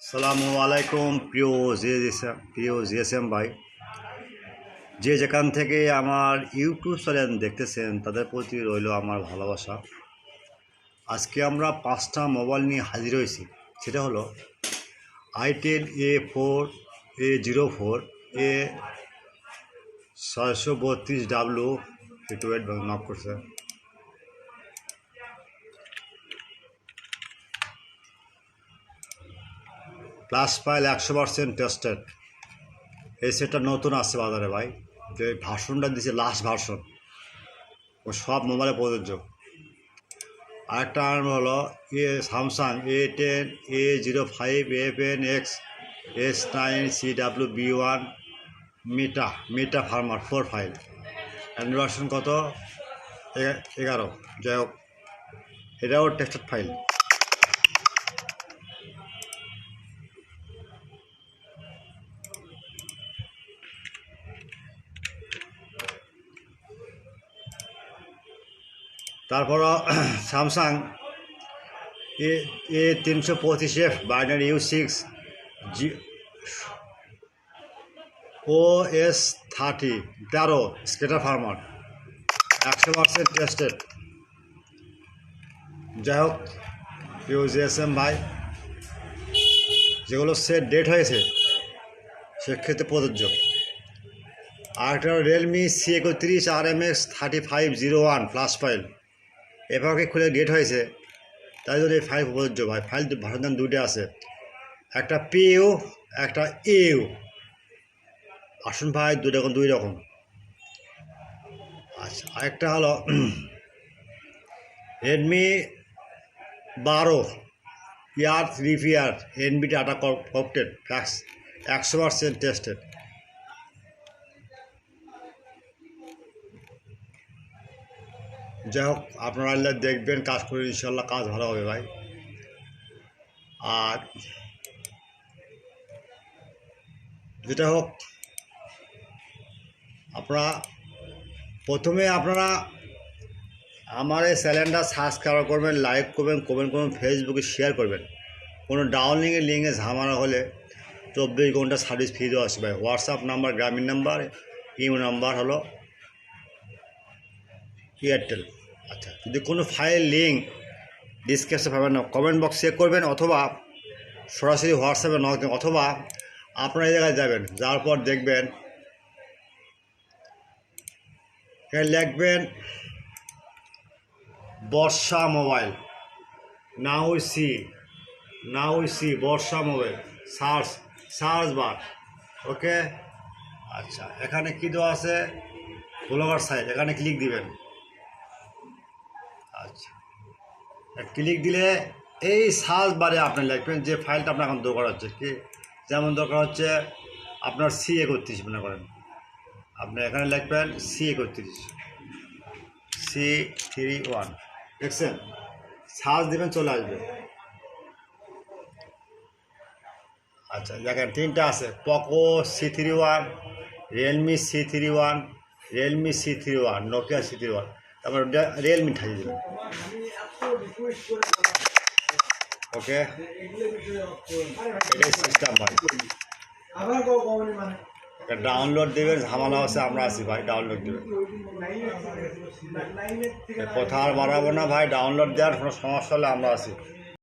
আসসালামু আলাইকুম প্রিয় জিএসএম ভাই, যে যেখান থেকে আমার ইউটিউব চ্যানেল দেখতেছেন তাদের প্রতি রইল আমার ভালোবাসা। আজকে আমরা 5টা মোবাইল নিয়ে হাজির হয়েছি। সেটা হলো i10 A4 A04 A632W একটু ওয়েট নক করছে। Plus file 100% tested. এই সেটটা নতুন আসছে বাজারে ভাই, যে ভার্সনটা দিচ্ছে লাস্ট ভার্সন, ও সব মোবাইলে প্রযোজ্য। আরেকটা আর্ম হলো স্যামসাং A10 A105FNXXS9CWB1 মিটা ফার্মার 4 ফাইল। অ্যান্ড্রয়েড ভার্সন কত? 11। যাই হোক, এটাও টেস্টেড ফাইল। তারপরও Samsung A325F binary U6 OS30 scatter firmware 100% tested. যাই হোক জিএসএম ভাই, যেগুলো সেট ডেট হয়েছে সেক্ষেত্রে প্রযোজ্য। আরেকটা Realme C31 RMX 3501 plus file, এভাবে খুলে ডেট হয়েছে, তাই জন্য এই ফাইল প্রযোজ্য ভাই। ফাইল ভাষার দুটো আছে, একটা PU একটা EU। আসুন ভাই, দুই রকম। আচ্ছা, আরেকটা হলো রেডমি 12 ইয়ার 3 NB ডাটা কপটেড 100% টেস্টেড। যাই হোক, আপনারা আল্লাহ দেখবেন, কাজ করে ইনশাল্লাহ কাজ ভালো হবে ভাই। আর যেটা হোক, প্রথমে আপনারা আমার এই চ্যানেলটা সাবস্ক্রাইব করবেন, লাইক করবেন, কমেন্ট করবেন, ফেসবুকে শেয়ার করবেন। কোনো ডাউনলিংয়ের লিঙ্কে ঝামেলা হলে 24 ঘন্টা সার্ভিস ফ্রি দেওয়া আছে ভাই। হোয়াটসঅ্যাপ নাম্বার গ্রামীণ নাম্বার, ইমেল নাম্বার হলো এয়ারটেল। আচ্ছা, যদি কোনো ফাইল লিঙ্ক ডিসক্রিপশনে পাবেন না, কমেন্ট বক্স চেক করবেন, অথবা সরাসরি হোয়াটসঅ্যাপে নক দেবেন, অথবা আপনারা এই জায়গায় যাবেন, যাওয়ার পর দেখবেন এখানে লিখবেন বর্ষা মোবাইল, নাও সি বর্ষা মোবাইল, সার্চ বার। ওকে, আচ্ছা, এখানে কী দেওয়া আছে? ব্লগার সাইট, এখানে ক্লিক দিবেন। আচ্ছা, ক্লিক দিলে এই সার্চ বারে আপনি লিখবেন যে ফাইলটা আপনার এখন দরকার হচ্ছে। কি যেমন দরকার হচ্ছে আপনার C31 মনে করেন, আপনি এখানে লিখবেন C31, দেখছেন? সার্চ দেবেন, চলে আসবে। আচ্ছা, দেখেন 3টা আছে, Poco C31, Realme C31, Nokia C31, তারপর রিয়েলমি ঠাইয়ে দেবেন। ওকে, এটাই সিস্টেম ভাই। ডাউনলোড দেবেন, ঝামেলা আছে, আমরা আছি ভাই, ডাউনলোড দেবেন। কথা আর বাড়াবো না ভাই, ডাউনলোড দেওয়ার কোনো সমস্যা হলে আমরা আছি।